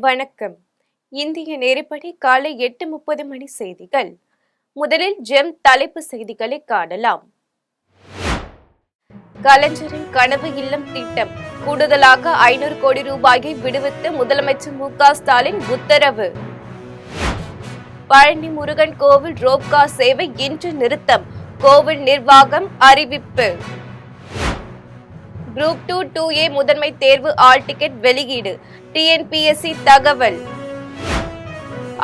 வணக்கம். இந்திய நேரப்படி காலை 8:30 மணி செய்திகள். முதலில் ஜெம் தலைப்பு செய்திகளை காணலாம். கலைஞரின் கனவு இல்லம் திட்டம் கூடுதலாக 500 கோடி ரூபாயை விடுவித்து முதலமைச்சர் மு.க.ஸ்டாலின் உத்தரவு. பழனி முருகன் கோவில் ரோப்கார் சேவை இன்று நிறுத்தம், கோவில் நிர்வாகம் அறிவிப்பு. குரூப் 2-2A முதன்மை தேர்வு ஆல் டிக்கெட் வெளியீடு, டிஎன்பிஎஸ்சி தகவல்.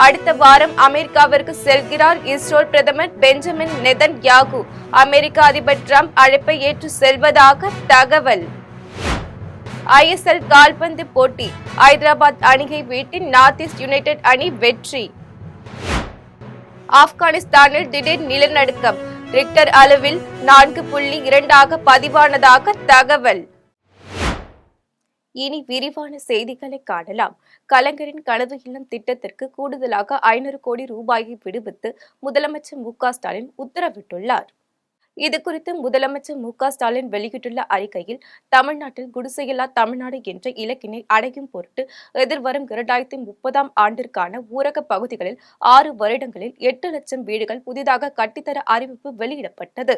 அடுத்த வாரம் அமெரிக்காவிற்கு செல்கிறார் இஸ்ரேல் பிரதமர் பெஞ்சமின் நெதன்யாகு. அமெரிக்க அதிபர் டிரம்ப் அழைப்பை ஏற்று செல்வதாக தகவல். ஐஎஸ்எல் கால்பந்து போட்டி, ஐதராபாத் அணியை வீழ்த்தி நார்த் ஈஸ்ட் யுனைடெட் அணி வெற்றி. ஆப்கானிஸ்தானில் திடீர் நிலநடுக்கம், ரிக்டர் அளவில் 4.2 பதிவானதாக தகவல். இனி விரிவான செய்திகளை காணலாம். கலைஞரின் கனவு இல்லம் திட்டத்திற்கு கூடுதலாக 500 கோடி ரூபாயை விடுவித்து முதலமைச்சர் மு.க.ஸ்டாலின் உத்தரவிட்டுள்ளார். இதுகுறித்து முதலமைச்சர் மு.க.ஸ்டாலின் வெளியிட்டுள்ள அறிக்கையில், தமிழ்நாட்டில் குடிசையில்லா தமிழ்நாடு என்ற இலக்கினை அடையும் பொருட்டு எதிர்வரும் 2030 ஆண்டிற்கான ஊரக பகுதிகளில் 6 வருடங்களில் 8 லட்சம் வீடுகள் புதிதாக கட்டித்தர அறிவிப்பு வெளியிடப்பட்டது.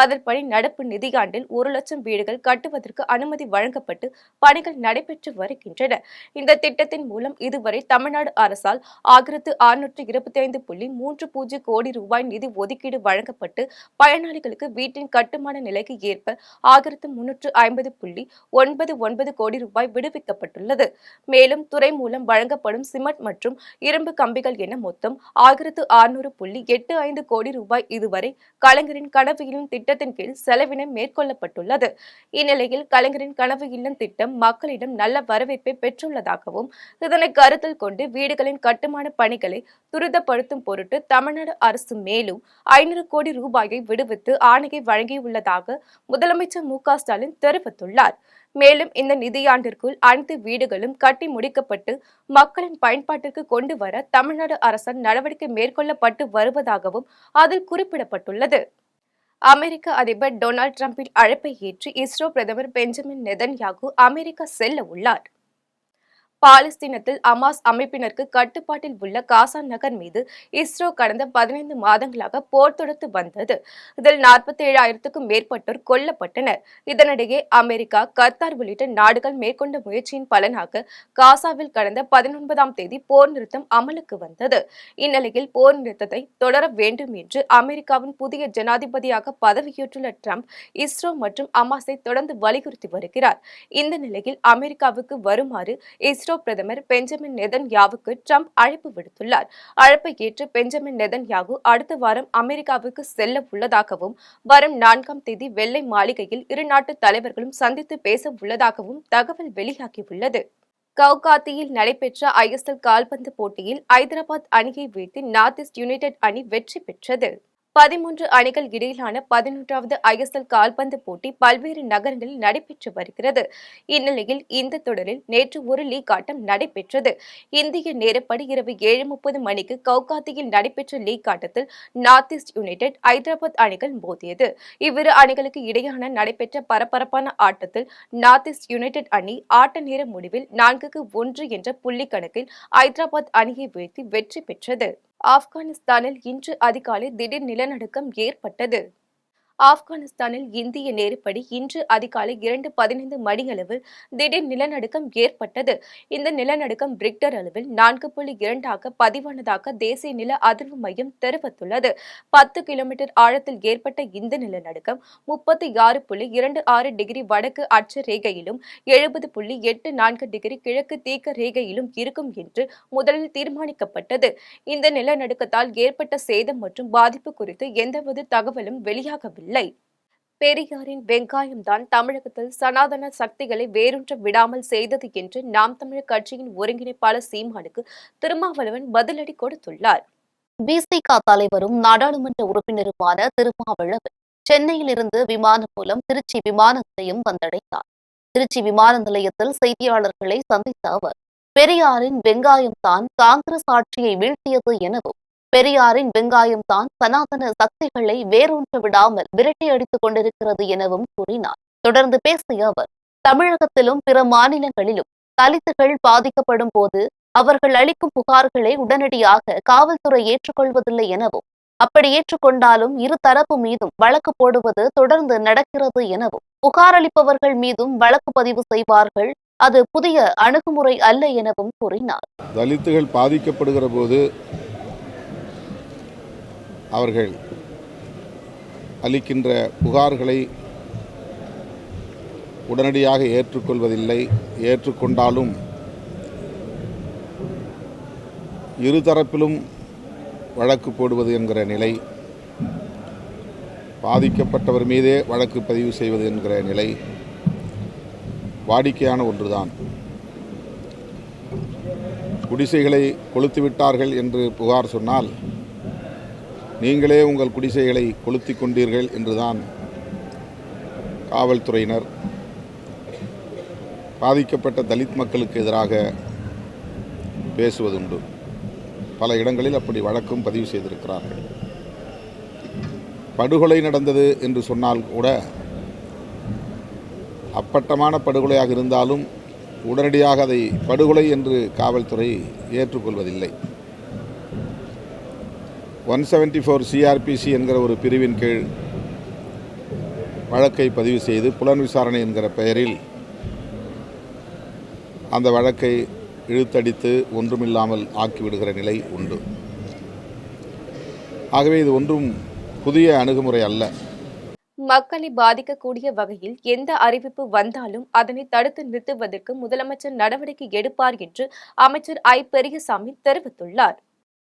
அதன்படி நடப்பு நிதியாண்டில் 1 லட்சம் வீடுகள் கட்டுவதற்கு அனுமதி வழங்கப்பட்டு பணிகள் நடைபெற்று வருகின்றன. இந்த திட்டத்தின் மூலம் இதுவரை தமிழ்நாடு அரசால் 1625.30 கோடி ரூபாய் நிதி ஒதுக்கீடு வழங்கப்பட்டு பயனாளிகளுக்கு வீட்டின் கட்டுமான நிலைக்கு ஏற்ப 1350.99 கோடி ரூபாய் விடுவிக்கப்பட்டுள்ளது. மேலும் துறை மூலம் வழங்கப்படும் சிமெண்ட் மற்றும் இரும்பு கம்பிகள் என மொத்தம் 1600.85 கோடி ரூபாய் இதுவரை கலைஞரின் கனவு இல்லம் திட்டத்தின் கீழ் செலவினை மேற்கொள்ளப்பட்டுள்ளது. இந்நிலையில் கலைஞரின் கனவு இல்லம் திட்டம் மக்களிடம் நல்ல வரவேற்பை பெற்றுள்ளதாகவும், இதனை கருத்தில் கொண்டு வீடுகளின் கட்டுமான பணிகளை துரிதப்படுத்தும் பொருட்டு தமிழ்நாடு அரசு மேலும் 500 கோடி ரூபாயை விடுவித்து ஆணையை வழங்கியுள்ளதாக முதலமைச்சர் மு.க.ஸ்டாலின் தெரிவித்துள்ளார். மேலும் இந்த நிதியாண்டிற்குள் அனைத்து வீடுகளும் கட்டி முடிக்கப்பட்டு மக்களின் பயன்பாட்டிற்கு கொண்டு வர தமிழ்நாடு அரசால் நடவடிக்கை மேற்கொள்ளப்பட்டு வருவதாகவும் அதில் குறிப்பிடப்பட்டுள்ளது. அமெரிக்க அதிபர் டொனால்டு டிரம்பின் அழைப்பை ஏற்று இஸ்ரேல் பிரதமர் பெஞ்சமின் நெதன்யாகு அமெரிக்கா செல்ல உள்ளார். பாலஸ்தீனத்தில் அமாஸ் அமைப்பினருக்கு கட்டுப்பாட்டில் உள்ள காசா நகர் மீது இஸ்ரேல் கடந்த 15 மாதங்களாக போர் தொடுத்து வந்தது. இதில் 47,000க்கும் மேற்பட்டோர் கொல்லப்பட்டனர். இதனிடையே அமெரிக்கா, கத்தார் உள்ளிட்ட நாடுகள் மேற்கொண்ட முயற்சியின் பலனாக காசாவில் கடந்த 19ஆம் தேதி போர் நிறுத்தம் அமலுக்கு வந்தது. இந்நிலையில் போர் நிறுத்தத்தை தொடர வேண்டும் என்று அமெரிக்காவின் புதிய ஜனாதிபதியாக பதவியேற்றுள்ள டிரம்ப் இஸ்ரேல் மற்றும் அமாஸை தொடர்ந்து வலியுறுத்தி வருகிறார். இந்த நிலையில் அமெரிக்காவுக்கு வருமாறு இஸ்ரேல் பிரதமர் பெஞ்சமின் நெதன்யாவுக்கு டிரம்ப் அழைப்பு விடுத்துள்ளார். அழைப்பை ஏற்று பெஞ்சமின் நெதன்யாகு அடுத்த வாரம் அமெரிக்காவுக்கு செல்ல உள்ளதாகவும், வரும் 4ஆம் தேதி வெள்ளை மாளிகையில் இரு நாட்டு தலைவர்களும் சந்தித்து பேச உள்ளதாகவும் தகவல் வெளியாகியுள்ளது. கவுகாத்தியில் நடைபெற்ற ஐஎஸ்எல் கால்பந்து போட்டியில் ஐதராபாத் அணியை வீழ்த்தி நார்த் ஈஸ்ட் யுனைடெட் அணி வெற்றி பெற்றது. 13 அணிகள் இடையிலான 11வது ஐஎஸ்எல் கால்பந்து போட்டி பல்வேறு நகரங்களில் நடைபெற்று வருகிறது. இந்நிலையில் இந்த தொடரில் நேற்று ஒரு லீக் ஆட்டம் நடைபெற்றது. இந்திய நேரப்படி இரவு 7:30 மணிக்கு கவுகாத்தியில் நடைபெற்ற லீக் ஆட்டத்தில் நார்த் ஈஸ்ட் யுனைடெட், ஐதராபாத் அணிகள் மோதியது. இவ்விரு அணிகளுக்கு இடையான நடைபெற்ற பரபரப்பான ஆட்டத்தில் நார்த் ஈஸ்ட் யுனைடெட் அணி ஆட்ட நேர முடிவில் 4-1 என்ற புள்ளி கணக்கில் ஐதராபாத் அணியை வீழ்த்தி வெற்றி பெற்றது. ஆப்கானிஸ்தானில் இன்று அதிகாலை திடீர் நிலநடுக்கம் ஏற்பட்டது. ஆப்கானிஸ்தானில் இந்திய நேரப்படி இன்று அதிகாலை 2:15 மணியளவில் திடீர் நிலநடுக்கம் ஏற்பட்டது. இந்த நிலநடுக்கம் ரிக்டர் அளவில் 4.2 பதிவானதாக தேசிய நில அதிர்வு மையம் தெரிவித்துள்ளது. 10 கிலோமீட்டர் ஆழத்தில் ஏற்பட்ட இந்த நிலநடுக்கம் 36.26 டிகிரி வடக்கு அட்ச ரேகையிலும் 70.84 டிகிரி கிழக்கு தீர்க்க ரேகையிலும் இருக்கும் என்று முதலில் தீர்மானிக்கப்பட்டது. இந்த நிலநடுக்கத்தால் ஏற்பட்ட சேதம் மற்றும் பாதிப்பு குறித்து எந்தவித தகவலும் வெளியாகவில்லை. பெரியாரின் வெங்காயம்தான் தமிழகத்தில் சனாதன சக்திகளை வேரூன்ற விடாமல் செய்தது என்று நாம் தமிழர் கட்சியின் ஒருங்கிணைப்பாளர் சீமானுக்கு திருமாவளவன் பதிலடி கொடுத்துள்ளார். விசிக தலைவரும் நாடாளுமன்ற உறுப்பினருமான திருமாவளவன் சென்னையிலிருந்து விமானம் மூலம் திருச்சி விமான நிலையம் வந்தடைந்தார். திருச்சி விமான நிலையத்தில் செய்தியாளர்களை சந்தித்த அவர், பெரியாரின் வெங்காயம்தான் காங்கிரஸ் ஆட்சியை வீழ்த்தியது எனவும், பெரியாரின் வெங்காயம்தான் சனாதன சக்திகளை வேரூன்ற விடாமல் விரட்டியடித்துக் கொண்டிருக்கிறது எனவும் கூறினார். தொடர்ந்து பேசிய அவர், தமிழகத்திலும் பிற மாநிலங்களிலும் தலித்துகள் பாதிக்கப்படும் போது அவர்கள் அளிக்கும் புகார்களை உடனடியாக காவல்துறை ஏற்றுக்கொள்வதில்லை எனவும், அப்படி ஏற்றுக்கொண்டாலும் இரு தரப்பு மீதும் வழக்கு போடுவது தொடர்ந்து நடக்கிறது எனவும், புகார் அளிப்பவர்கள் மீதும் வழக்கு பதிவு செய்வார்கள், அது புதிய அணுகுமுறை அல்ல எனவும் கூறினார். தலித்துகள் பாதிக்கப்படுகிற போது அவர்கள் அளிக்கின்ற புகார்களை உடனடியாக ஏற்றுக்கொள்வதில்லை. ஏற்றுக்கொண்டாலும் இருதரப்பிலும் வழக்கு போடுவது என்கிற நிலை, பாதிக்கப்பட்டவர் மீதே வழக்கு பதிவு செய்வது என்கிற நிலை வாடிக்கையான ஒன்றுதான். குடிசைகளை கொளுத்திவிட்டார்கள் என்று புகார் சொன்னால், நீங்களே உங்கள் குடிசைகளை கொளுத்தி கொண்டீர்கள் என்றுதான் காவல்துறையினர் பாதிக்கப்பட்ட தலித் மக்களுக்கு எதிராக பேசுவதுண்டு. பல இடங்களில் அப்படி வழக்கும் பதிவு செய்திருக்கிறார்கள். படுகொலை நடந்தது என்று சொன்னால் கூட, அப்பட்டமான படுகொலையாக இருந்தாலும் உடனடியாக அதை படுகொலை என்று காவல்துறை ஏற்றுக்கொள்வதில்லை. 174 CRPC என்கிற ஒரு பிரிவின் கீழ் வழக்கை பதிவு செய்து புலன் விசாரணை என்கிற பெயரில் அந்த வழக்கை இழுத்தடித்து ஒன்றுமில்லாமல் ஆக்கிவிடுகிற நிலை உண்டு. ஆகவே இது ஒன்றும் புதிய அணுகுமுறை அல்ல. மக்களை பாதிக்கக்கூடிய வகையில் எந்த அறிவிப்பு வந்தாலும் அதனை தடுத்து நிறுத்துவதற்கு முதலமைச்சர் நடவடிக்கை எடுப்பார் என்று அமைச்சர் ஐ. பெரியசாமி தெரிவித்துள்ளார்.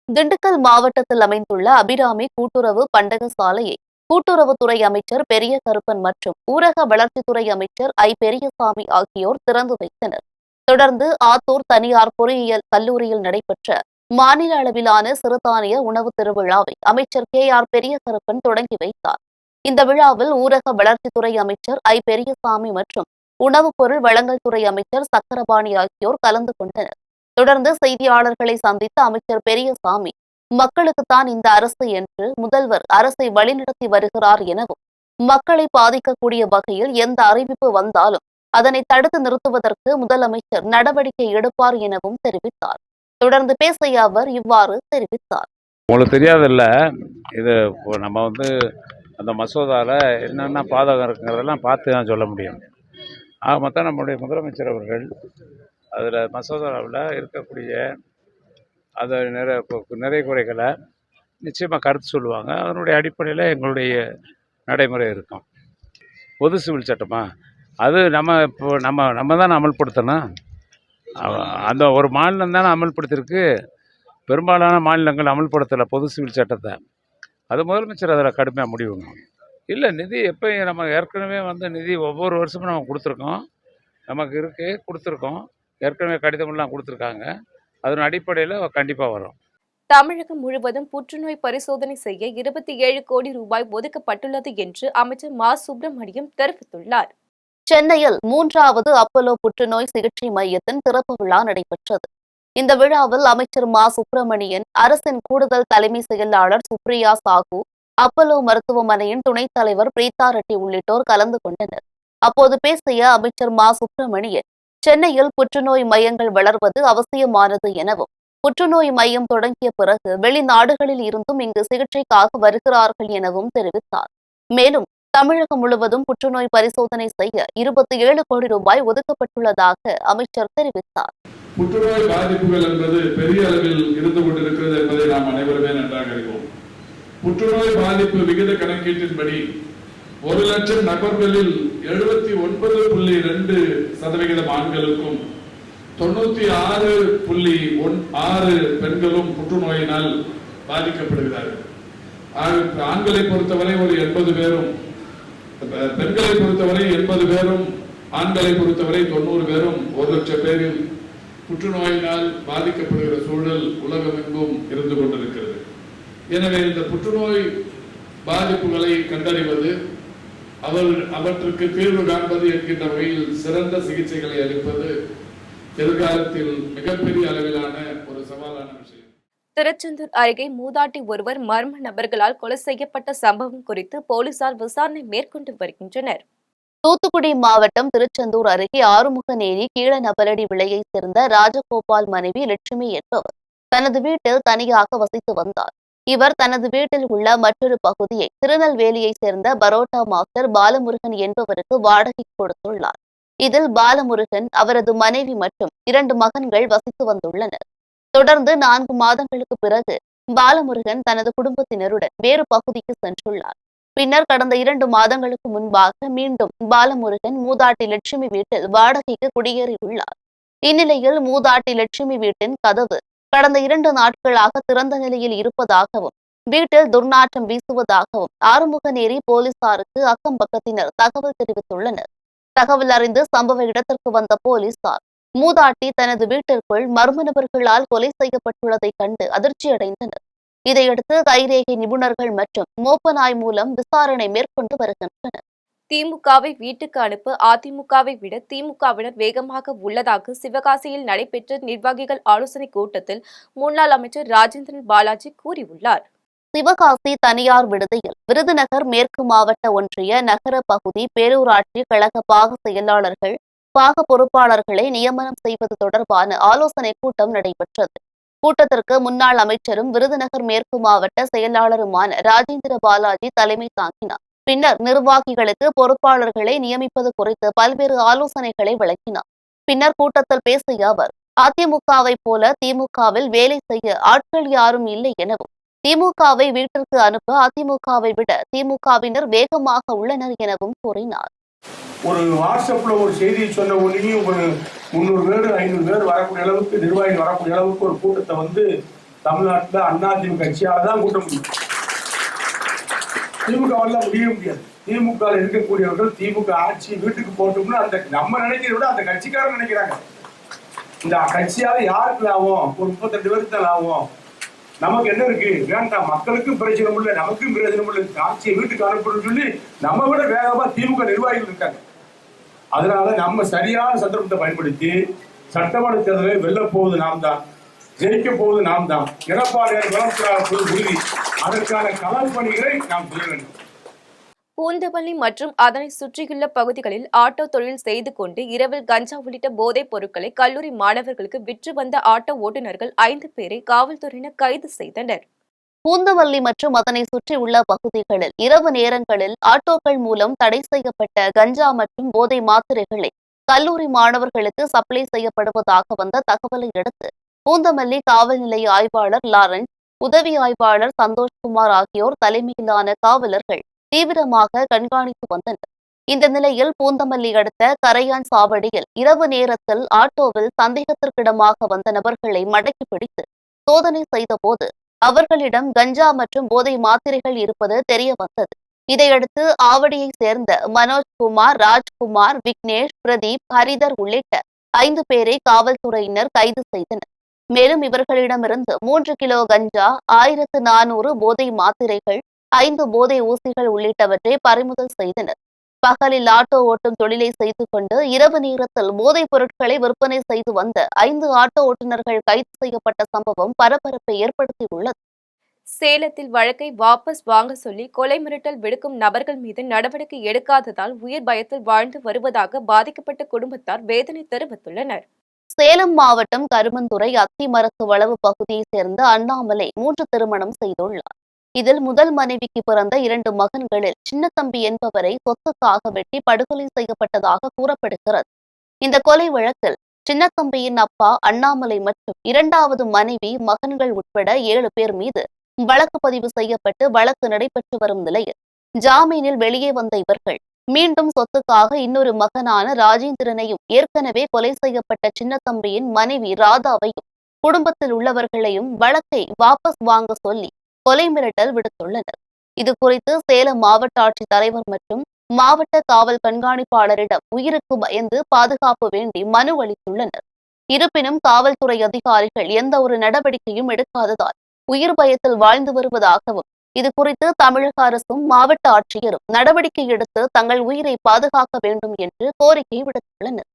திண்டுக்கல் மாவட்டத்தில் அமைந்துள்ள அபிராமி கூட்டுறவு பண்டக சாலையை கூட்டுறவுத்துறை அமைச்சர் பெரிய கருப்பன் மற்றும் ஊரக வளர்ச்சித்துறை அமைச்சர் ஐ. பெரியசாமி ஆகியோர் திறந்து வைத்தனர். தொடர்ந்து ஆத்தூர் தனியார் பொறியியல் கல்லூரியில் நடைபெற்ற மாநில அளவிலான சிறுதானிய உணவு திருவிழாவை அமைச்சர் கே. ஆர். பெரிய கருப்பன் தொடங்கி வைத்தார். இந்த விழாவில் ஊரக வளர்ச்சித்துறை அமைச்சர் ஐ. பெரியசாமி மற்றும் உணவுப் பொருள் வழங்கல் துறை அமைச்சர் சக்கரபாணி ஆகியோர் கலந்து கொண்டனர். தொடர்ந்து செய்தியாளர்களை சந்தித்த அமைச்சர் பெரியசாமி, மக்களுக்குத்தான் இந்த அரசு என்று முதல்வர் அரசை வழிநடத்தி வருகிறார் எனவும், மக்களை பாதிக்கக்கூடிய வகையில் எந்த அறிவிப்பு வந்தாலும் அதனை தடுத்து நிறுத்துவதற்கு முதலமைச்சர் நடவடிக்கை எடுப்பார் எனவும் தெரிவித்தார். தொடர்ந்து பேசிய அவர் இவ்வாறு தெரிவித்தார். உங்களுக்கு தெரியாதில்ல, இது நம்ம அந்த மசோதாவில் என்னென்ன பாதகம் இருக்குங்கிறதெல்லாம் பார்த்து தான் சொல்ல முடியும். ஆக மொத்தம் நம்முடைய முதலமைச்சர் அவர்கள் அதில் மசோதாவில் இருக்கக்கூடிய அதை நிறை குறைகளை நிச்சயமாக கருத்து சொல்லுவாங்க. அதனுடைய அடிப்படையில் எங்களுடைய நடைமுறை இருக்கும். பொது சிவில் சட்டமா அது இப்போ நம்ம தானே அமல்படுத்தணும். அந்த ஒரு மாநிலம் தானே அமல்படுத்தியிருக்கு. பெரும்பாலான மாநிலங்கள் அமல்படுத்தலை பொது சிவில் சட்டத்தை. அது முதலமைச்சர் அதில் கடுமையாக முடிவுங்க. இல்லை, நிதி எப்போயும் நம்ம ஏற்கனவே நிதி ஒவ்வொரு வருஷமும் நம்ம கொடுத்துருக்கோம். நமக்கு கொடுத்துருக்கோம். ஏற்கனவே கடிதமெல்லாம் கொடுத்துருக்காங்க. அதன் அடிப்படையில் கண்டிப்பாக வரும். தமிழகம் முழுவதும் புற்றுநோய் பரிசோதனை செய்ய 27 கோடி ரூபாய் ஒதுக்கப்பட்டுள்ளது என்று அமைச்சர் மா. சுப்பிரமணியம் தெரிவித்துள்ளார். சென்னையில் 3வது அப்பல்லோ புற்றுநோய் சிகிச்சை மையத்தின் திறப்பு விழா நடைபெற்றது. இந்த விழாவில் அமைச்சர் மா. சுப்பிரமணியன், அரசின் கூடுதல் தலைமை செயலாளர் சுப்ரியா சாகு, அப்பல்லோ மருத்துவமனையின் துணைத் தலைவர் பிரீதா ரெட்டி உள்ளிட்டோர் கலந்து கொண்டனர். அப்போது பேசிய அமைச்சர் மா. சுப்பிரமணியன், சென்னையில் புற்றுநோய் மையங்கள் வளர்வது அவசியமானது எனவும், புற்றுநோய் மையம் தொடங்கிய பிறகு வெளிநாடுகளில் இருந்தும் இங்கு சிகிச்சைக்காக வருகிறார்கள் எனவும் தெரிவித்தார். மேலும் தமிழகம் முழுவதும் புற்றுநோய் பரிசோதனை செய்ய 27 கோடி ரூபாய் ஒதுக்கப்பட்டுள்ளதாக அமைச்சர் தெரிவித்தார். புற்றுநோய் பாதிப்புகள் என்பது பெரிய அளவில் இருந்து கொண்டிருக்கிறது என்பதை நாம் அனைவருமே நன்றாக அறிவோம். புற்றுநோய் பாதிப்பு விகித கணக்கீட்டின்படி 1 லட்சம் நபர்களில் 79.2% ஆண்களுக்கும் 96.6 பெண்களும் புற்றுநோயினால் பாதிக்கப்படுகிறார்கள். ஆண்களை பொறுத்தவரை ஒரு 80 பேரும், பெண்களை பொறுத்தவரை 80 பேரும், ஆண்களை பொறுத்தவரை 90 பேரும் 1 லட்சம் பேரில் புற்றுநோயினால் பாதிக்கப்படுகிற சூழல் உலகமெங்கும் இருந்து கொண்டிருக்கிறது. எனவே இந்த புற்றுநோய் பாதிப்புகளை கண்டறிவது, அவற்றுக்கு தீர்வு காண்பது என்கின்ற வகையில் சிறந்த சிகிச்சைகளை அளிப்பது எதிர்காலத்தில் மிகப்பெரிய அளவிலான ஒரு சவாலான விஷயம். திருச்செந்தூர் அருகே மூதாட்டி ஒருவர் மர்ம நபர்களால் கொலை செய்யப்பட்ட சம்பவம் குறித்து போலீசார் விசாரணை மேற்கொண்டு வருகின்றனர். தூத்துக்குடி மாவட்டம் திருச்செந்தூர் அருகே ஆறுமுகநேரி கீழநபலடி விலையைச் சேர்ந்த ராஜகோபால் மனைவி லட்சுமி என்பவர் தனது வீட்டில் தனியாக வசித்து வந்தார். இவர் தனது வீட்டில் உள்ள மற்றொரு பகுதியை திருநெல்வேலியைச் சேர்ந்த பரோட்டா மாஸ்டர் பாலமுருகன் என்பவருக்கு வாடகைக்கு கொடுத்துள்ளார். இதில் பாலமுருகன், அவரது மனைவி மற்றும் 2 மகன்கள் வசித்து வந்துள்ளனர். தொடர்ந்து 4 மாதங்களுக்கு பிறகு பாலமுருகன் தனது குடும்பத்தினருடன் வேறு பகுதிக்கு சென்றுள்ளார். பின்னர் கடந்த 2 மாதங்களுக்கு முன்பாக மீண்டும் பாலமுருகன் மூதாட்டி லட்சுமி வீட்டில் வாடகைக்கு குடியேறியுள்ளார். இந்நிலையில் மூதாட்டி லட்சுமி வீட்டின் கதவு கடந்த 2 நாட்களாக திறந்த நிலையில் இருப்பதாகவும், வீட்டில் துர்நாற்றம் வீசுவதாகவும் ஆறுமுகநேரி போலீசாருக்கு அக்கம் பக்கத்தினர் தகவல் தெரிவித்துள்ளனர். தகவல் அறிந்து சம்பவ இடத்திற்கு வந்த போலீசார் மூதாட்டி தனது வீட்டிற்குள் மர்ம நபர்களால் கொலை செய்யப்பட்டுள்ளதை கண்டு அதிர்ச்சியடைந்தனர். இதையடுத்து கைரேகை நிபுணர்கள் மற்றும் மோப்ப நாய் மூலம் விசாரணை மேற்கொண்டு வருகின்றனர். திமுகவை வீட்டுக்கு அனுப்ப அதிமுகவை விட திமுகவினர் வேகமாக உள்ளதாக சிவகாசியில் நடைபெற்ற நிர்வாகிகள் ஆலோசனைக் கூட்டத்தில் முன்னாள் அமைச்சர் ராஜேந்திரன் பாலாஜி கூறியுள்ளார். சிவகாசி தனியார் விடுதியில் விருதுநகர் மேற்கு மாவட்ட ஒன்றிய நகர பகுதி பேரூராட்சி கழக பாக செயலாளர்கள், பாக பொறுப்பாளர்களை நியமனம் செய்வது தொடர்பான ஆலோசனைக் கூட்டம் நடைபெற்றது. கூட்டத்திற்கு முன்னாள் அமைச்சரும் விருதுநகர் மேற்கு மாவட்ட செயலாளருமான ராஜேந்திர பாலாஜி தலைமை தாங்கினார். பின்னர் நிர்வாகிகளுக்கு பொறுப்பாளர்களை நியமிப்பது குறித்து பல்வேறு ஆலோசனைகளை வழங்கினார். பின்னர் கூட்டத்தில் பேசிய அவர், அதிமுகவை போல திமுகவில் வேலை செய்ய ஆட்கள் யாரும் இல்லை எனவும், திமுகவை வீட்டிற்கு அனுப்ப அதிமுகவை விட திமுகவினர் வேகமாக உள்ளனர் எனவும் கூறினார். ஒரு வாட்ஸ்அப்ல ஒரு செய்தியை சொன்ன உடனே ஒரு 300 பேர் 500 பேர் வரக்கூடிய அளவுக்கு நிர்வாகிகள் வரக்கூடிய அளவுக்கு ஒரு கூட்டத்தை வந்து தமிழ்நாட்டில் அதிமுக கட்சியால தான் கூட்ட முடியும். திமுகவால முடியாது. திமுக இருக்கக்கூடியவர்கள் திமுக ஆட்சி வீட்டுக்கு போட்டோம்னு அந்த நம்ம நினைக்கிறத விட அந்த கட்சிக்காரர் நினைக்கிறாங்க. இந்த கட்சியால யாருக்கு லாபம்? ஒரு 32 பேருக்கு தான் லாபம். நமக்கு என்ன இருக்கு? வேண்டாம், மக்களுக்கும் பிரச்சனை இல்லை, நமக்கும் பிரச்சனை இல்லை, ஆட்சியை வீட்டுக்கு அனுப்பணும்னு சொல்லி நம்ம விட வேகமா திமுக நிர்வாகிகள் இருக்காங்க. அதனால நம்ம சரியான சந்தர்ப்பத்தை பயன்படுத்தி சட்டமன்ற தேர்தலை வெல்ல போவது நாம் தான், ஜெயிக்க போவது நாம் தான். எடப்பாடியார் உறுதி. அதற்கான களம் பணிகளை நாம் செய்ய வேண்டும். பூந்தமல்லி மற்றும் அதனை சுற்றியுள்ள பகுதிகளில் ஆட்டோ தொழில் செய்து கொண்டு இரவில் கஞ்சா உள்ளிட்ட போதைப் பொருட்களை கல்லூரி மாணவர்களுக்கு விற்று வந்த ஆட்டோ ஓட்டுநர்கள் 5 பேரை காவல்துறையினர் கைது செய்தனர். பூந்தமல்லி மற்றும் அதனை சுற்றியுள்ள பகுதிகளில் இரவு நேரங்களில் ஆட்டோக்கள் மூலம் தடை செய்யப்பட்ட கஞ்சா மற்றும் போதை மாத்திரைகளை கல்லூரி மாணவர்களுக்கு சப்ளை செய்யப்படுவதாக வந்த தகவலை அடுத்து பூந்தமல்லி காவல் நிலைய ஆய்வாளர் லாரன்ஸ், உதவி ஆய்வாளர் சந்தோஷ்குமார் ஆகியோர் தலைமையிலான காவலர்கள் தீவிரமாக கண்காணித்து வந்தனர். இந்த நிலையில் பூந்தமல்லி அடுத்த கரையான் சாவடியில் இரவு நேரத்தில் ஆட்டோவில் சந்தேகத்திற்கிடமாக வந்த நபர்களை மடக்கி பிடித்து சோதனை செய்தபோது அவர்களிடம் கஞ்சா மற்றும் போதை மாத்திரைகள் இருப்பது தெரிய வந்தது. இதையடுத்து ஆவடியை சேர்ந்த மனோஜ்குமார், ராஜ்குமார், விக்னேஷ், பிரதீப், ஹரிதர் உள்ளிட்ட 5 பேரை காவல்துறையினர் கைது செய்தனர். மேலும் இவர்களிடமிருந்து 3 கிலோ கஞ்சா, 1400 போதை மாத்திரைகள், 5 போதை ஊசிகள் உள்ளிட்டவற்றை பறிமுதல் செய்தனர். பகலில் ஆட்டோ ஓட்டும் தொழிலை செய்து கொண்டு இரவு நேரத்தில் போதைப் பொருட்களை விற்பனை செய்து வந்த 5 ஆட்டோ ஓட்டுநர்கள் கைது செய்யப்பட்ட சம்பவம் பரபரப்பை ஏற்படுத்தியுள்ளது. சேலத்தில் வழக்கை வாபஸ் வாங்க சொல்லி கொலை மிரட்டல் விடுக்கும் நபர்கள் மீது நடவடிக்கை எடுக்காததால் உயிர் பயத்தில் வாழ்ந்து வருவதாக பாதிக்கப்பட்ட குடும்பத்தார் வேதனை தெரிவித்துள்ளனர். சேலம் மாவட்டம் கருமந்துறை அத்திமரத்து வளவு பகுதியைச் சேர்ந்த அண்ணாமலை 3 திருமணம் செய்துள்ளார். இதில் முதல் மனைவிக்கு பிறந்த 2 மகன்களில் சின்னத்தம்பி என்பவரை சொத்துக்காக வெட்டி படுகொலை செய்யப்பட்டதாக கூறப்படுகிறது. இந்த கொலை வழக்கில் சின்னத்தம்பியின் அப்பா அண்ணாமலை மற்றும் 2வது மனைவி, மகன்கள் உட்பட 7 பேர் மீது வழக்கு பதிவு செய்யப்பட்டு வழக்கு நடைபெற்று வரும் நிலையில் ஜாமீனில் வெளியே வந்த இவர்கள் மீண்டும் சொத்துக்காக இன்னொரு மகனான ராஜேந்திரனையும், ஏற்கனவே கொலை செய்யப்பட்ட சின்னத்தம்பியின் மனைவி ராதாவையும், குடும்பத்தில் உள்ளவர்களையும் வழக்கை வாபஸ் வாங்க சொல்லி கொலை மிரட்டல் விடுத்துள்ளனர். இது குறித்து சேலம் மாவட்ட ஆட்சித் தலைவர் மற்றும் மாவட்ட காவல் கண்காணிப்பாளரிடம் உயிருக்கு பயந்து பாதுகாப்பு வேண்டி மனு அளித்துள்ளனர். இருப்பினும் காவல்துறை அதிகாரிகள் எந்த ஒரு நடவடிக்கையும் எடுக்காததால் உயிர் பயத்தில் வாழ்ந்து வருவதாகவும், இது குறித்து தமிழக அரசும் மாவட்ட ஆட்சியரும் நடவடிக்கை எடுத்து தங்கள் உயிரை பாதுகாக்க வேண்டும் என்று கோரிக்கை விடுத்துள்ளனர்.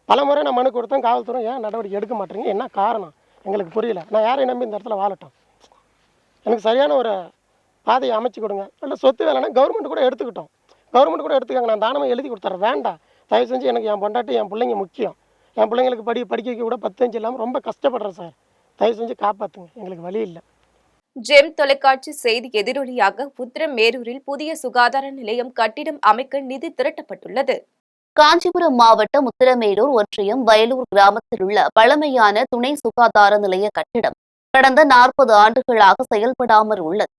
பலமுறை நான் மனு கொடுத்தோம், காவல்துறை ஏன் நடவடிக்கை எடுக்க மாட்டேங்க, என்ன காரணம் எங்களுக்கு புரியல. நான் யாரையும் நம்பி இந்த இடத்துல வாழட்டும், எனக்கு சரியான ஒரு பாதையை அமைச்சு கொடுங்க. இல்லை சொத்து வேலைன்னா கவர்மெண்ட் கூட எடுத்துக்கிட்டோம். கவர்மெண்ட் கூட எடுத்துக்காங்க, நான் தானமாக எழுதி கொடுத்துட்றேன், வேண்டாம் தயவு செஞ்சு எனக்கு என் பொண்டாட்டி என் பிள்ளைங்க முக்கியம், என் பிள்ளைங்களுக்கு படிக்க வைக்க கூட 10 இல்லாமல் ரொம்ப கஷ்டப்படுறேன் சார், தயவு செஞ்சு காப்பாற்றுங்க, எங்களுக்கு வழி இல்லை. ஜெம் தொலைக்காட்சி செய்தி எதிரொலியாக உத்திரமேரூரில் புதிய சுகாதார நிலையம் கட்டிடம் அமைக்க நிதி திரட்டப்பட்டுள்ளது. காஞ்சிபுரம் மாவட்டம் உத்திரமேரூர் ஒன்றியம் வயலூர் கிராமத்தில் உள்ள பழமையான துணை சுகாதார நிலைய கட்டிடம் கடந்த 40 ஆண்டுகளாக செயல்படாமல் உள்ளது.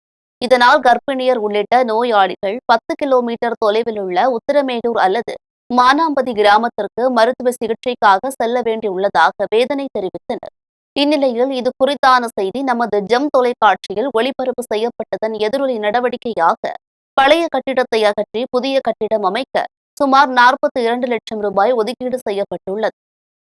இதனால் கர்ப்பிணியர் உள்ளிட்ட நோயாளிகள் 10 கிலோமீட்டர் தொலைவில் உள்ள உத்திரமேரூர் அல்லது மானாம்பதி கிராமத்திற்கு மருத்துவ சிகிச்சைக்காக செல்ல வேண்டியுள்ளதாக வேதனை தெரிவித்தனர். இந்நிலையில் இது குறித்தான செய்தி நமது ஜெம் தொலைக்காட்சியில் ஒளிபரப்பு செய்யப்பட்டதன் எதிரொலி நடவடிக்கையாக பழைய கட்டிடத்தை அகற்றி புதிய கட்டிடம் அமைக்க சுமார் 42 லட்சம் ரூபாய் ஒதுக்கீடு செய்யப்பட்டுள்ளது.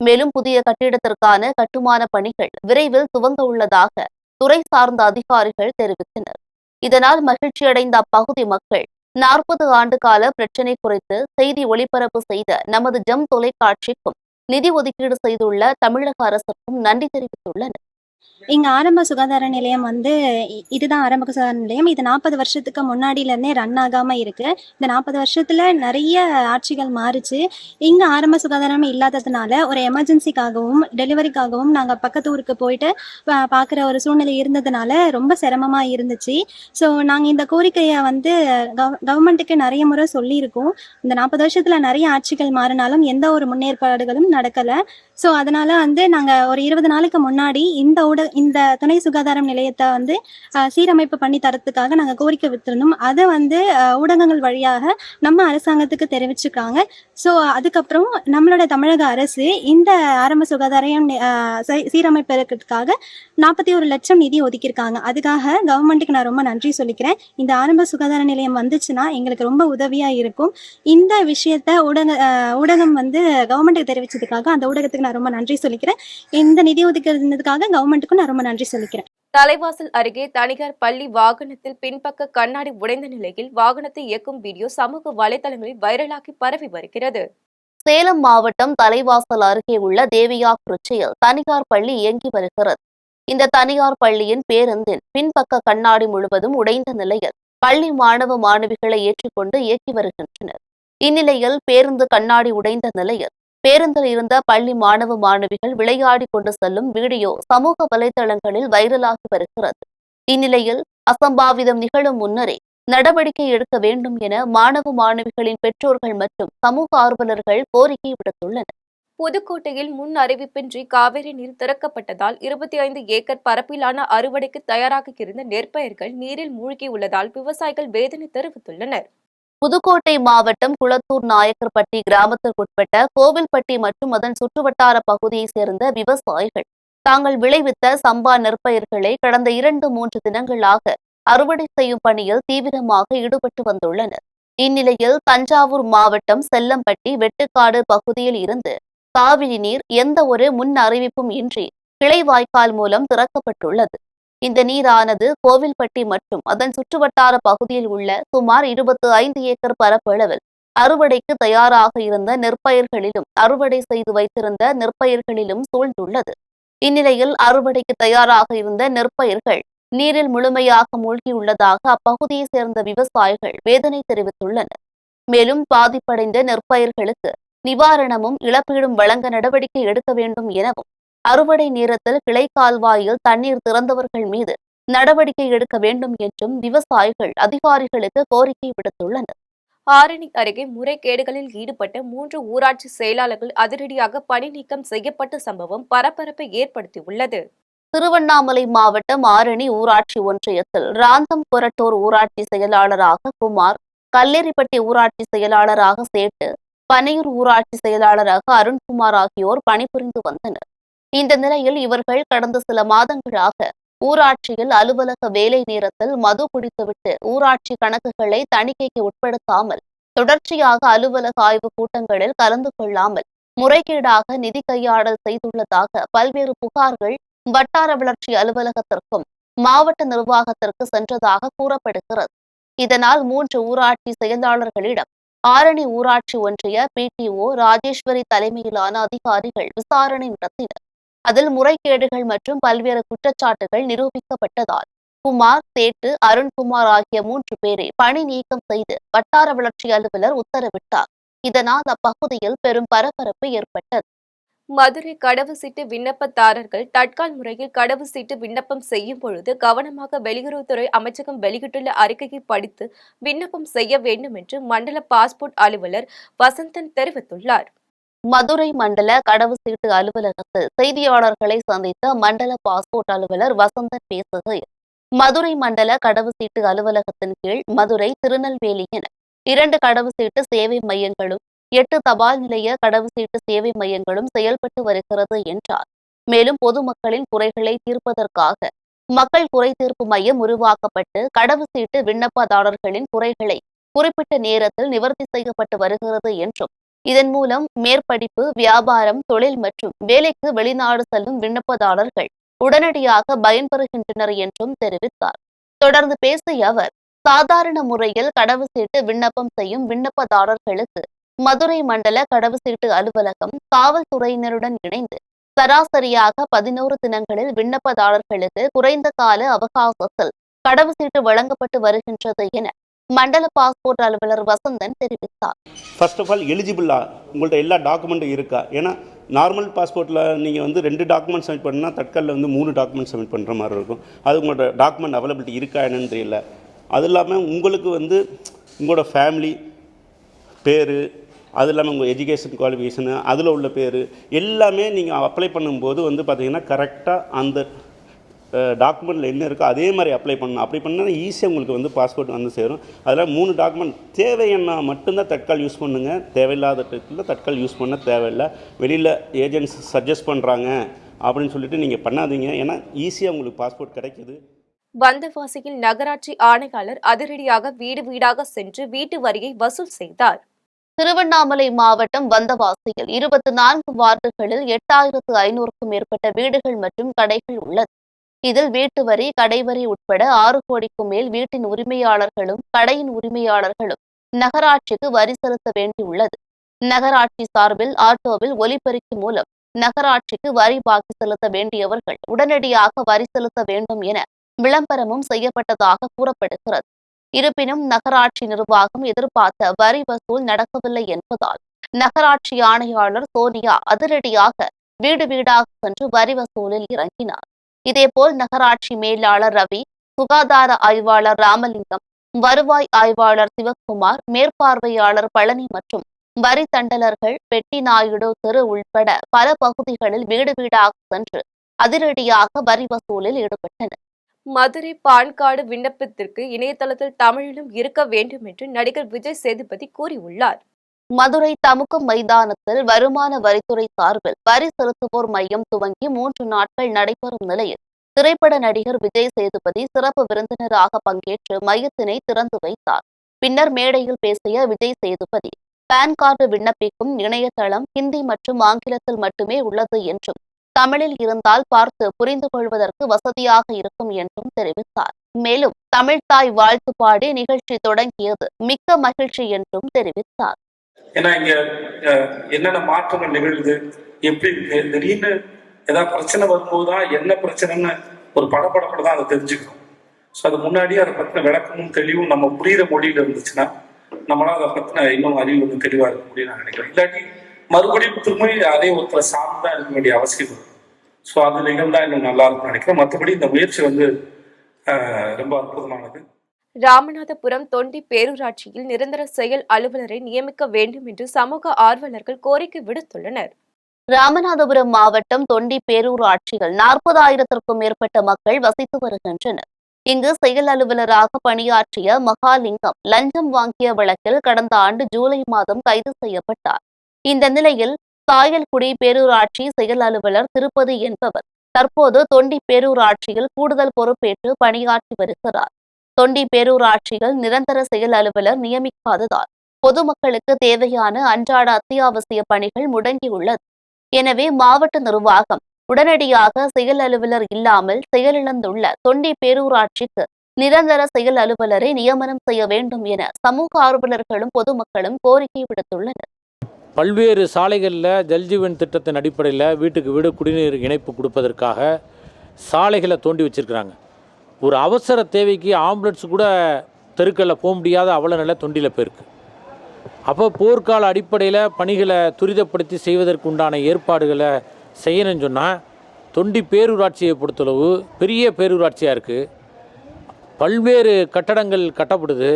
மேலும் புதிய கட்டிடத்திற்கான கட்டுமான பணிகள் விரைவில் துவங்க உள்ளதாக துறை சார்ந்த அதிகாரிகள் தெரிவித்தனர். இதனால் மகிழ்ச்சியடைந்த அப்பகுதி மக்கள் 40 ஆண்டு கால பிரச்சினை குறித்து செய்தி ஒளிபரப்பு செய்த நமது ஜெம் தொலைக்காட்சிக்கும் நிதி ஒதுக்கீடு செய்துள்ள தமிழக அரசுக்கும் நன்றி தெரிவித்துள்ளனர். இங்கே ஆரம்ப சுகாதார நிலையம் இதுதான் ஆரம்ப சுகாதார நிலையம். இது 40 வருஷத்துக்கு முன்னாடியிலேருந்தே ரன் ஆகாமல் இருக்குது. இந்த 40 வருஷத்தில் நிறைய ஆட்சிகள் மாறிச்சு. இங்கே ஆரம்ப சுகாதாரம் இல்லாததுனால ஒரு எமர்ஜென்சிக்காகவும் டெலிவரிக்காகவும் நாங்கள் பக்கத்து ஊருக்கு போயிட்டு பார்க்குற ஒரு சூழ்நிலை இருந்ததுனால ரொம்ப சிரமமாக இருந்துச்சு. ஸோ நாங்கள் இந்த கோரிக்கையை கவர்மெண்ட்டுக்கு நிறைய முறை சொல்லியிருக்கோம். இந்த 40 வருஷத்தில் நிறைய ஆட்சிகள் மாறினாலும் எந்த ஒரு முன்னேற்பாடுகளும் நடக்கலை. ஸோ அதனால் நாங்கள் ஒரு 20 நாளுக்கு முன்னாடி இந்த துணை சுகாதாரம் நிலையத்தை சீரமைப்பு பண்ணி தரத்துக்காக நாங்கள் கோரிக்கை வித்திருந்தோம். அதை ஊடகங்கள் வழியாக நம்ம அரசாங்கத்துக்கு தெரிவிச்சுக்காங்க. ஸோ அதுக்கப்புறம் நம்மளோட தமிழக அரசு இந்த ஆரம்ப சுகாதாரம் சீரமைப்பதற்காக 41 லட்சம் நிதி ஒதுக்கியிருக்காங்க. அதுக்காக கவர்மெண்ட்டுக்கு நான் ரொம்ப நன்றி சொல்லிக்கிறேன். இந்த ஆரம்ப சுகாதார நிலையம் வந்துச்சுன்னா எங்களுக்கு ரொம்ப உதவியாக இருக்கும். இந்த விஷயத்த ஊடகம் கவர்மெண்ட்டுக்கு தெரிவிச்சதுக்காக அந்த ஊடகத்துக்கு நான் ரொம்ப நன்றி சொல்லிக்கிறேன். இந்த நிதி ஒதுக்கிறதுக்காக கவர்மெண்ட்டுக்கும் நான் ரொம்ப நன்றி சொல்லிக்கிறேன். தலைவாசல் அருகே தனியார் பள்ளி வாகனத்தில் பின்பக்க கண்ணாடி உடைந்த நிலையில் வாகனத்தை இயக்கும் வீடியோ சமூக வலைதளங்களில் வைரலாகி பரவி வருகிறது. சேலம் மாவட்டம் தலைவாசல் அருகே உள்ள தேவியாக்குறிச்சியில் தனியார் பள்ளி இயங்கி வருகிறது. இந்த தனியார் பள்ளியின் பேருந்தின் பின்பக்க கண்ணாடி முழுவதும் உடைந்த நிலையில் பள்ளி மாணவ மாணவிகளை ஏற்றிக்கொண்டு இயக்கி வருகின்றனர். இந்நிலையில் பேருந்து கண்ணாடி உடைந்த நிலையில் பேருந்தில் இருந்த பள்ளி மாணவ மாணவிகள் விளையாடி கொண்டு செல்லும் வீடியோ சமூக வலைதளங்களில் வைரலாகி வருகிறது. இந்நிலையில் அசம்பாவிதம் நிகழும் முன்னரே நடவடிக்கை எடுக்க வேண்டும் என மாணவ மாணவிகளின் பெற்றோர்கள் மற்றும் சமூக ஆர்வலர்கள் கோரிக்கை விடுத்துள்ளனர். புதுக்கோட்டையில் முன் அறிவிப்பின்றி காவிரி நீர் திறக்கப்பட்டதால் 25 ஏக்கர் பரப்பிலான அறுவடைக்கு தயாராக இருந்த நெற்பயிர்கள் நீரில் மூழ்கியுள்ளதால் விவசாயிகள் வேதனை தெரிவித்துள்ளனர். புதுக்கோட்டை மாவட்டம் குளத்தூர் நாயக்கர்பட்டி கிராமத்திற்குட்பட்ட கோவில்பட்டி மற்றும் அதன் சுற்றுவட்டார பகுதியைச் சேர்ந்த விவசாயிகள் தாங்கள் விளைவித்த சம்பா நெற்பயிர்களை கடந்த 2-3 தினங்களாக அறுவடை செய்யும் பணியில் தீவிரமாக ஈடுபட்டு வந்துள்ளனர். இந்நிலையில் தஞ்சாவூர் மாவட்டம் செல்லம்பட்டி வெட்டுக்காடு பகுதியில் இருந்து காவிரி நீர் எந்த ஒரு முன் அறிவிப்பும் இன்றி கிளை வாய்க்கால் மூலம் திறக்கப்பட்டுள்ளது. இந்த நீரானது கோவில்பட்டி மற்றும் அதன் சுற்றுவட்டார பகுதியில் உள்ள சுமார் 25 ஏக்கர் பரப்பளவில் அறுவடைக்கு தயாராக இருந்த நெற்பயிர்களிலும் அறுவடை செய்து வைத்திருந்த நெற்பயிர்களிலும் சூழ்ந்துள்ளது. இந்நிலையில் அறுவடைக்கு தயாராக இருந்த நெற்பயிர்கள் நீரில் முழுமையாக மூழ்கியுள்ளதாக அப்பகுதியை சேர்ந்த விவசாயிகள் வேதனை தெரிவித்துள்ளனர். மேலும் பாதிப்படைந்த நெற்பயிர்களுக்கு நிவாரணமும் இழப்பீடும் வழங்க நடவடிக்கை எடுக்க வேண்டும் எனவும் அறுவடை நேரத்தில் கிளை கால்வாயில் தண்ணீர் திறந்தவர்கள் மீது நடவடிக்கை எடுக்க வேண்டும் என்றும் விவசாயிகள் அதிகாரிகளுக்கு கோரிக்கை விடுத்துள்ளனர். ஆரணி அருகே முறைகேடுகளில் ஈடுபட்ட 3 ஊராட்சி செயலாளர்கள் அதிரடியாக பணி நீக்கம் செய்யப்பட்ட சம்பவம் பரபரப்பை ஏற்படுத்தியுள்ளது. திருவண்ணாமலை மாவட்டம் ஆரணி ஊராட்சி ஒன்றியத்தில் ராந்தம் கொரட்டூர் ஊராட்சி செயலாளராக குமார், கல்லேரிப்பட்டி ஊராட்சி செயலாளராக சேட்டு, பனையூர் ஊராட்சி செயலாளராக அருண்குமார் ஆகியோர் பணிபுரிந்து வந்தனர். இந்த நிலையில் இவர்கள் கடந்த சில மாதங்களாக ஊராட்சியில் அலுவலக வேலை நேரத்தில் மது குடித்துவிட்டு ஊராட்சி கணக்குகளை தணிக்கைக்கு உட்படுத்தாமல் தொடர்ச்சியாக அலுவலக ஆய்வுக் கூட்டங்களில் கலந்து கொள்ளாமல் முறைகேடாக நிதி கையாடல் செய்துள்ளதாக பல்வேறு புகார்கள் வட்டார வளர்ச்சி அலுவலகத்திற்கும் மாவட்ட நிர்வாகத்திற்கு சென்றதாக கூறப்படுகிறது. இதனால் 3 ஊராட்சி செயலாளர்களிடம் ஆரணி ஊராட்சி ஒன்றிய PTO ராஜேஸ்வரி தலைமையிலான அதிகாரிகள் விசாரணை நடத்தினர். அதில் முறைகேடுகள் மற்றும் பல்வேறு குற்றச்சாட்டுகள் நிரூபிக்கப்பட்டதால் குமார், சேட்டு, அருண்குமார் ஆகிய 3 பேரை பணி நீக்கம் செய்து வட்டார வளர்ச்சி அலுவலர் உத்தரவிட்டார். இதனால் அப்பகுதியில் பெரும் பரபரப்பு ஏற்பட்டது. மதுரை கடவுச்சீட்டு விண்ணப்பதாரர்கள் தட்கால் முறையில் கடவுச்சீட்டு விண்ணப்பம் செய்யும் பொழுது கவனமாக வெளியுறவுத்துறை அமைச்சகம் வெளியிட்டுள்ள அறிக்கையை படித்து விண்ணப்பம் செய்ய வேண்டும் என்று மண்டல பாஸ்போர்ட் அலுவலர் வசந்தன் தெரிவித்துள்ளார். மதுரை மண்டல கடவுச்சீட்டு அலுவலகத்தில் செய்தியாளர்களை சந்தித்த மண்டல பாஸ்போர்ட் அலுவலர் வசந்தன் பேசுகையில், மதுரை மண்டல கடவுச்சீட்டு அலுவலகத்தின் கீழ் மதுரை, திருநெல்வேலி என 2 கடவுச்சீட்டு சேவை மையங்களும் 8 தபால் நிலைய கடவுச்சீட்டு சேவை மையங்களும் செயல்பட்டு வருகிறது என்றார். மேலும் பொதுமக்களின் குறைகளை தீர்ப்பதற்காக மக்கள் குறை தீர்ப்பு மையம் உருவாக்கப்பட்டு கடவுச்சீட்டு விண்ணப்பதாரர்களின் குறைகளை குறிப்பிட்ட நேரத்தில் நிவர்த்தி செய்யப்பட்டு வருகிறது என்றும், இதன் மூலம் மேற்படிப்பு, வியாபாரம், தொழில் மற்றும் வேலைக்கு வெளிநாடு செல்லும் விண்ணப்பதாரர்கள் உடனடியாக பயன்பெறுகின்றனர் என்றும் தெரிவித்தார். தொடர்ந்து பேசிய அவர், சாதாரண முறையில் கடவுச்சீட்டு விண்ணப்பம் செய்யும் விண்ணப்பதாரர்களுக்கு மதுரை மண்டல கடவுச்சீட்டு அலுவலகம் காவல்துறையினருடன் இணைந்து சராசரியாக 11 தினங்களில் விண்ணப்பதாரர்களுக்கு குறைந்த கால அவகாசத்தில் கடவுச்சீட்டு வழங்கப்பட்டு வருகின்றது என மண்டல பாஸ்போர்ட் அலுவலர் வசந்தன் தெரிவித்தார். ஃபர்ஸ்ட் ஆஃப் ஆல் எலிஜிபிளா உங்கள்ட்ட எல்லா டாக்குமெண்ட்டும் இருக்கா? ஏன்னா நார்மல் பாஸ்போர்ட்டில் நீங்கள் வந்து 2 டாக்குமெண்ட் சப்மிட் பண்ணால் தட்கலில் வந்து 3 டாக்குமெண்ட் சப்மிட் பண்ணுற மாதிரி இருக்கும். அது உங்களோட டாக்குமெண்ட் அவைலபிலிட்டி இருக்கா என்னன்னு தெரியல. அது இல்லாமல் உங்களுக்கு வந்து உங்களோட ஃபேமிலி பேர், அது இல்லாமல் உங்கள் எஜுகேஷன் குவாலிஃபிகேஷனு, அதில் உள்ள பேர் எல்லாமே நீங்கள் அப்ளை பண்ணும்போது வந்து பார்த்திங்கன்னா கரெக்டாக அந்த டாக்குமெண்ட்டில் என்ன இருக்கோ அதே மாதிரி அப்ளை பண்ணணும். அப்படி பண்ணால் ஈஸியாக உங்களுக்கு வந்து பாஸ்போர்ட் வந்து சேரும். அதில் 3 டாக்குமெண்ட் தேவைன்னா மட்டும்தான் தட்கால் யூஸ் பண்ணுங்கள். தேவையில்லாத இடத்துல தட்கால் யூஸ் பண்ண தேவையில்லை. வெளியில் ஏஜென்ட்ஸ் சஜஸ்ட் பண்ணுறாங்க அப்படின்னு சொல்லிட்டு நீங்கள் பண்ணாதீங்க. ஏன்னா ஈஸியாக உங்களுக்கு பாஸ்போர்ட் கிடைக்கிது. வந்தவாசியில் நகராட்சி ஆணையாளர் அதிரடியாக வீடு வீடாக சென்று வீட்டு வரியை வசூல் செய்தார். திருவண்ணாமலை மாவட்டம் வந்தவாசியில் 24 வார்டுகளில் 8500க்கும் மேற்பட்ட வீடுகள் மற்றும் கடைகள் உள்ளது. இதில் வீட்டு வரி, கடைவரி உட்பட 6 கோடிக்கும் மேல் வீட்டின் உரிமையாளர்களும் கடையின் உரிமையாளர்களும் நகராட்சிக்கு வரி செலுத்த வேண்டியுள்ளது. நகராட்சி சார்பில் ஆட்டோவில் ஒலிபெருக்கி மூலம் நகராட்சிக்கு வரி பாக்கி செலுத்த வேண்டியவர்கள் உடனடியாக வரி செலுத்த வேண்டும் என விளம்பரமும் செய்யப்பட்டதாக கூறப்படுகிறது. இருப்பினும் நகராட்சி நிர்வாகம் எதிர்பார்த்த வரி வசூல் நடக்கவில்லை என்பதால் நகராட்சி ஆணையாளர் சோனியா அதிரடியாக வீடு வீடாக சென்று வரி வசூலில் இறங்கினார். இதேபோல் நகராட்சி மேலாளர் ரவி, சுகாதார ஆய்வாளர் ராமலிங்கம், வருவாய் ஆய்வாளர் சிவக்குமார், மேற்பார்வையாளர் பழனி மற்றும் வரி தண்டலர்கள் பெட்டி நாயுடு தெரு உள்பட பல பகுதிகளில் வீடு வீடாக சென்று அதிரடியாக வரி வசூலில் ஈடுபட்டனர். மதுரை பான் கார்டு விண்ணப்பத்திற்கு இணையதளத்தில் தமிழிலும் இருக்க வேண்டும் என்று நடிகர் விஜய் சேதுபதி கூறியுள்ளார். மதுரை தமுக்கம் மைதானத்தில் வருமான வரித்துறை சார்பில் வரி செலுத்துவோர் மையம் துவங்கி 3 நாட்கள் நடைபெறும் நிலையில் திரைப்பட நடிகர் விஜய் சேதுபதி சிறப்பு விருந்தினராக பங்கேற்று மையத்தினை திறந்து வைத்தார். பின்னர் மேடையில் பேசிய விஜய் சேதுபதி, பான் கார்டு விண்ணப்பிக்கும் இணையதளம் ஹிந்தி மற்றும் ஆங்கிலத்தில் மட்டுமே உள்ளது என்றும், தமிழில் இருந்தால் பார்த்து புரிந்து கொள்வதற்கு வசதியாக இருக்கும் என்றும் தெரிவித்தார். மேலும் தமிழ்தாய் வாழ்த்து பாடி நிகழ்ச்சி தொடங்கியது மிக்க மகிழ்ச்சி என்றும் தெரிவித்தார். ஏன்னா இங்க என்னென்ன மாற்றங்கள் நிகழ்வுது, எப்படி இருக்கு, திடீர்னு ஏதாவது பிரச்சனை வரும்போதுதான் என்ன பிரச்சனைன்னு ஒரு படப்படப்பட தான் அதை தெரிஞ்சுக்கணும். ஸோ அது முன்னாடியே அதை பற்றின விளக்கமும் தெளிவும் நம்ம புரியுற மொழியில இருந்துச்சுன்னா நம்மளால அதை பற்றின இன்னும் அறிவு வந்து தெளிவாக இருக்க முடியும் நான் நினைக்கிறேன். இல்லாட்டி மறுபடியும் திரும்ப அதே ஒருத்தரை சார்ந்துதான் இருக்க வேண்டிய அவசியம் இருக்கும். ஸோ அது நிகழ்ந்தா இன்னும் நல்லா இருக்கும்னு நினைக்கிறேன். மற்றபடி இந்த முயற்சி வந்து ரொம்ப அற்புதமானது. ராமநாதபுரம் தொண்டி பேரூராட்சியில் நிரந்தர செயல் அலுவலரை நியமிக்க வேண்டும் என்று சமூக ஆர்வலர்கள் கோரிக்கை விடுத்துள்ளனர். ராமநாதபுரம் மாவட்டம் தொண்டி பேரூராட்சியில் 40,000க்கும் மேற்பட்ட மக்கள் வசித்து வருகின்றனர். இங்கு செயல் அலுவலராக பணியாற்றிய மகாலிங்கம் லஞ்சம் வாங்கிய வழக்கில் கடந்த ஆண்டு ஜூலை மாதம் கைது செய்யப்பட்டார். இந்த நிலையில் சாயல்குடி பேரூராட்சி செயல் அலுவலர் திருப்பதி என்பவர் தற்போது தொண்டி பேரூராட்சியில் கூடுதல் பொறுப்பேற்று பணியாற்றி வருகிறார். தொண்டி பேரூராட்சியில் நிரந்தர செயல் அலுவலர் நியமிக்காததால் பொதுமக்களுக்கு தேவையான அன்றாட அத்தியாவசிய பணிகள் முடங்கியுள்ளது. எனவே மாவட்ட நிர்வாகம் உடனடியாக செயல் அலுவலர் இல்லாமல் செயலிழந்துள்ள தொண்டி பேரூராட்சிக்கு நிரந்தர செயல் அலுவலரை நியமனம் செய்ய வேண்டும் என சமூக ஆர்வலர்களும் பொதுமக்களும் கோரிக்கை விடுத்துள்ளனர். பல்வேறு சாலைகளில் ஜல்ஜீவன் திட்டத்தின் அடிப்படையில் வீட்டுக்கு வீடு குடிநீர் இணைப்பு கொடுப்பதற்காக சாலைகளை தோண்டி வச்சிருக்கிறாங்க. ஒரு அவசர தேவைக்கு ஆம்புலன்ஸ் கூட தெருக்களில் போக முடியாத அவ்வளோ நிலை தொண்டியில் போயிருக்கு. அப்போ போர்க்கால அடிப்படையில் பணிகளை துரிதப்படுத்தி செய்வதற்கு உண்டான ஏற்பாடுகளை செய்யணும்னு சொன்னால் தொண்டி பேரூராட்சியை பொறுத்தளவு பெரிய பேரூராட்சியாக இருக்குது. பல்வேறு கட்டடங்கள் கட்டப்படுது,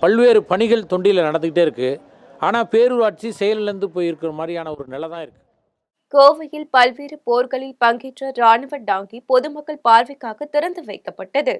பல்வேறு பணிகள் தொண்டியில் நடந்துக்கிட்டே இருக்குது. ஆனால் பேரூராட்சி செயலிழந்து போயிருக்கிற மாதிரியான ஒரு நிலை தான் இருக்குது. கோவையில் பல்வேறு போர்களில் பங்கேற்ற ராணுவ டாங்கி பொதுமக்கள் பார்வைக்காக திறந்து வைக்கப்பட்டது.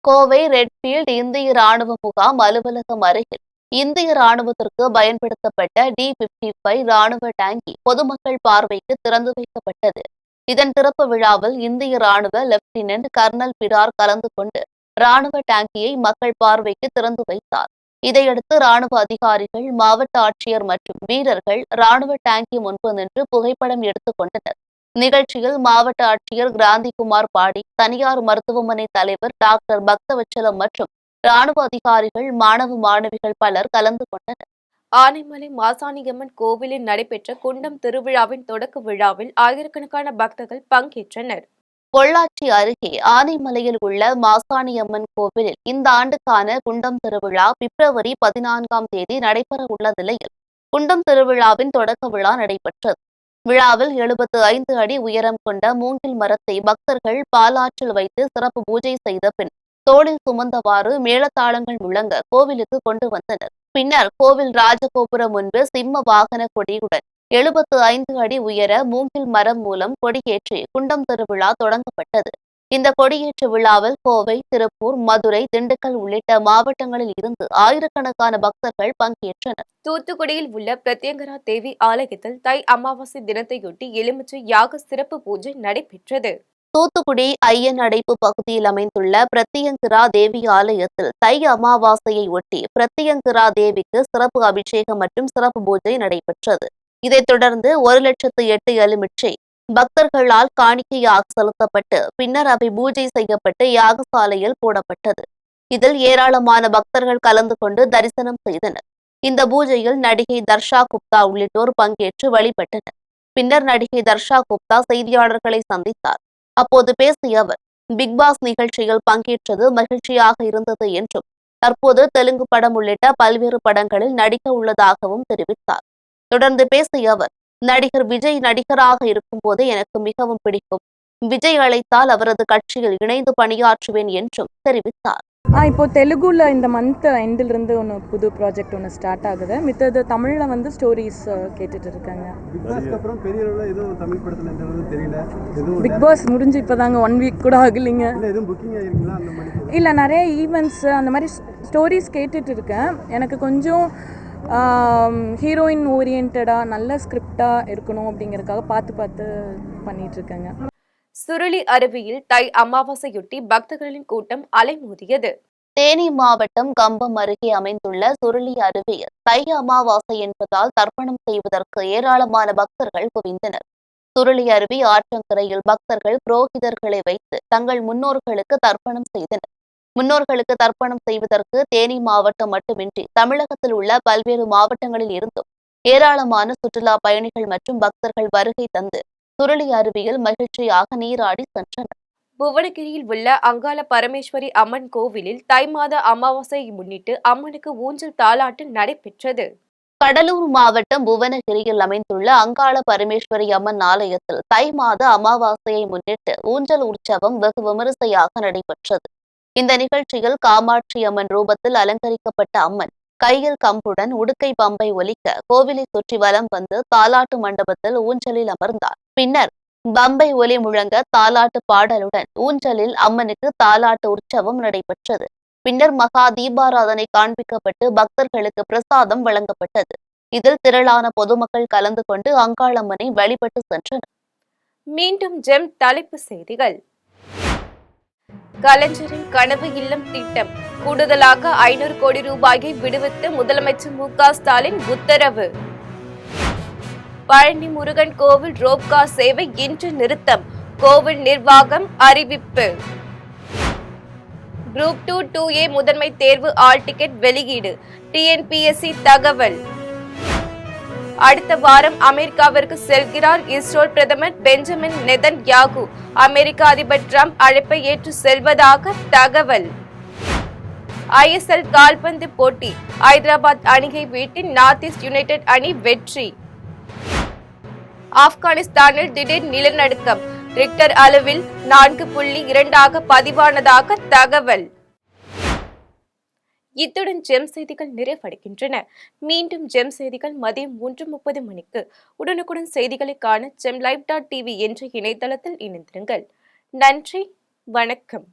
கோவை ரெட்ஃபீல்ட் இந்திய ராணுவ முகாம் அலுவலகம் அருகில் இந்திய ராணுவத்திற்கு பயன்படுத்தப்பட்ட D-55 ராணுவ டாங்கி பொதுமக்கள் பார்வைக்கு திறந்து வைக்கப்பட்டது. இதன் திறப்பு விழாவில் இந்திய ராணுவ லெப்டினன்ட் கர்னல் பிரார் கலந்து கொண்டு ராணுவ டாங்கியை மக்கள் பார்வைக்கு திறந்து வைத்தார். இதையடுத்து ராணுவ அதிகாரிகள், மாவட்ட ஆட்சியர் மற்றும் வீரர்கள் ராணுவ டாங்கி முன்பு நின்று புகைப்படம் எடுத்துக் கொண்டனர். நிகழ்ச்சியில் மாவட்ட ஆட்சியர் கிராந்திகுமார் பாடி, தனியார் மருத்துவமனை தலைவர் டாக்டர் பக்தவச்சலம் மற்றும் ராணுவ அதிகாரிகள், மாணவ மாணவிகள் பலர் கலந்து கொண்டனர். ஆனைமலை மாசாணியம்மன் கோவிலில் நடைபெற்ற குண்டம் திருவிழாவின் தொடக்க விழாவில் ஆயிரக்கணக்கான பக்தர்கள் பங்கேற்றனர். பொள்ளாச்சி அருகே ஆனைமலையில் உள்ள மாசாணியம்மன் கோவிலில் இந்த ஆண்டுக்கான குண்டம் திருவிழா பிப்ரவரி 14ஆம் தேதி நடைபெற உள்ள நிலையில் குண்டம் திருவிழாவின் தொடக்க விழா நடைபெற்றது. விழாவில் 75 அடி உயரம் கொண்ட மூங்கில் மரத்தை பக்தர்கள் பாலாற்றில் வைத்து சிறப்பு பூஜை செய்த பின் தோளில் சுமந்தவாறு மேளதாளங்கள் முழங்க கோவிலுக்கு கொண்டு வந்தனர். பின்னர் கோவில் ராஜகோபுரம் முன்பு சிம்ம வாகன கொடியுடன் 75 அடி உயர மூங்கில் மரம் மூலம் கொடியேற்றி குண்டம் திருவிழா தொடங்கப்பட்டது. இந்த கொடியேற்று விழாவில் கோவை, திருப்பூர், மதுரை, திண்டுக்கல் உள்ளிட்ட மாவட்டங்களில் இருந்து ஆயிரக்கணக்கான பக்தர்கள் பங்கேற்றனர். தூத்துக்குடியில் உள்ள பிரத்யங்கரா தேவி ஆலயத்தில் தை அமாவாசை தினத்தையொட்டி எலுமிச்சை யாக சிறப்பு பூஜை நடைபெற்றது. தூத்துக்குடி ஐயன் அடைப்பு பகுதியில் அமைந்துள்ள பிரத்யங்கரா தேவி ஆலயத்தில் தை அமாவாசையை ஒட்டி பிரத்யங்கரா தேவிக்கு சிறப்பு அபிஷேகம் மற்றும் சிறப்பு பூஜை நடைபெற்றது. இதைத் தொடர்ந்து 1,08,000 எலுமிச்சை பக்தர்களால் காணிக்கையாக செலுத்தப்பட்டு பின்னர் அவை பூஜை செய்யப்பட்டு யாகசாலையில் போடப்பட்டது. இதில் ஏராளமான பக்தர்கள் கலந்து கொண்டு தரிசனம் செய்தனர். இந்த பூஜையில் நடிகை தர்ஷா குப்தா உள்ளிட்டோர் பங்கேற்று வழிபட்டனர். பின்னர் நடிகை தர்ஷா குப்தா செய்தியாளர்களை சந்தித்தார். அப்போது பேசிய அவர், பிக்பாஸ் நிகழ்ச்சியில் பங்கேற்றது மகிழ்ச்சியாக இருந்தது என்றும் தற்போது தெலுங்கு படம் உள்ளிட்ட பல்வேறு படங்களில் நடிக்க உள்ளதாகவும் தெரிவித்தார். தொடர்ந்து பேசிய அவர், நடிகர் விஜய் நடிகராக இருக்கும் போதே எனக்கு மிகவும் பிடிக்கும். விஜய் அழைத்தால் அவரது கட்சியில் இணைந்து பணியாற்றுவேன் என்றும் தெரிவித்தார். இப்போ தெலுங்குல இந்த மந்த் எண்டிலிருந்து ஒன்று புது ப்ராஜெக்ட் ஒன்று ஸ்டார்ட் ஆகுது. மித்தது தமிழில் வந்து ஸ்டோரிஸ் கேட்டுட்டு இருக்காங்க. பிக் பாஸ் முடிஞ்சு இப்போதாங்க 1 வீக் கூட ஆகலைங்க. இல்லை, நிறைய ஈவெண்ட்ஸ் அந்த மாதிரி ஸ்டோரிஸ் கேட்டுட்டு இருக்கேன். எனக்கு கொஞ்சம் ஹீரோயின் ஓரியன்டாக நல்ல ஸ்கிரிப்டாக இருக்கணும் அப்படிங்கிறதுக்காக பார்த்து பண்ணிட்டு இருக்கேங்க. சுருளி அருவியில் தை அமாவாசையொட்டி பக்தர்களின் கூட்டம் அலைமோதியது. தேனி மாவட்டம் கம்பம் அருகே அமைந்துள்ள சுருளி அருவியில் தை அமாவாசை என்பதால் தர்ப்பணம் செய்வதற்கு ஏராளமான பக்தர்கள் குவிந்தனர். சுருளி அருவி ஆற்றங்கரையில் பக்தர்கள் புரோகிதர்களை வைத்து தங்கள் முன்னோர்களுக்கு தர்ப்பணம் செய்தனர். முன்னோர்களுக்கு தர்ப்பணம் செய்வதற்கு தேனி மாவட்டம் மட்டுமின்றி தமிழகத்தில் உள்ள பல்வேறு மாவட்டங்களில் இருந்தும் ஏராளமான சுற்றுலா பயணிகள் மற்றும் பக்தர்கள் வருகை தந்து சுருளி அருவியில் மகிழ்ச்சியாக நீராடி சென்றனர். புவனகிரியில் உள்ள அங்காள பரமேஸ்வரி அம்மன் கோவிலில் தை மாத அமாவாசையை முன்னிட்டு அம்மனுக்கு ஊஞ்சல் தாலாட்டு நடைபெற்றது. கடலூர் மாவட்டம் புவனகிரியில் அமைந்துள்ள அங்காள பரமேஸ்வரி அம்மன் ஆலயத்தில் தை மாத அமாவாசையை முன்னிட்டு ஊஞ்சல் உற்சவம் வெகு விமரிசையாக நடைபெற்றது. இந்த நிகழ்ச்சியில் காமாட்சி அம்மன் ரூபத்தில் அலங்கரிக்கப்பட்ட அம்மன் கையில் கம்புடன் உடுக்கை பம்பை ஒலிக்க கோவிலை சுற்றி வலம் வந்து தாலாட்டு மண்டபத்தில் ஊஞ்சலில் அமர்ந்தார். பின்னர் பம்பை ஒலி முழங்க தாலாட்டு பாடலுடன் ஊஞ்சலில் அம்மனுக்கு தாலாட்டு உற்சவம் நடைபெற்றது. பின்னர் மகா தீபாராதனை காண்பிக்கப்பட்டு பக்தர்களுக்கு பிரசாதம் வழங்கப்பட்டது. இதில் திரளான பொதுமக்கள் கலந்து கொண்டு அங்காளம்மனை வழிபட்டு சென்றனர். மீண்டும் ஜெம் தலைப்பு செய்திகள். கலைஞரின் கனவு இல்லம் திட்டம் கூடுதலாக 500 கோடி ரூபாயை விடுவித்து முதலமைச்சர் மு.க. ஸ்டாலின் உத்தரவு. பழனி முருகன் கோவில் ரோப்கார் சேவை இன்று நிறுத்தம், கோவில் நிர்வாகம் அறிவிப்பு. குரூப் 2 2A முதன்மை தேர்வு ஆல் டிக்கெட் வெளியீடு, TNPSC தகவல். அடுத்த வாரம் அமெரிக்காவிற்கு செல்கிறார் இஸ்ரேல் பிரதமர் பெஞ்சமின் நெதன்யாகு. அமெரிக்க அதிபர் டிரம்ப் அழைப்பை ஏற்று செல்வதாக தகவல். ISL கால்பந்து போட்டி ஐதராபாத் அணியை வீழ்த்தி நார்த் ஈஸ்ட் யுனைடெட் அணி வெற்றி. ஆப்கானிஸ்தானில் திடீர் நிலநடுக்கம் ரிக்டர் அளவில் 4.2 பதிவானதாக தகவல். இத்துடன் ஜெம் செய்திகள் நிறைவடைகின்றன. மீண்டும் ஜெம் செய்திகள் மதியம் 1:30 மணிக்கு. உடனுக்குடன் செய்திகளை காண GemLive.tv என்ற இணையதளத்தில் இணைந்திருங்கள். நன்றி, வணக்கம்.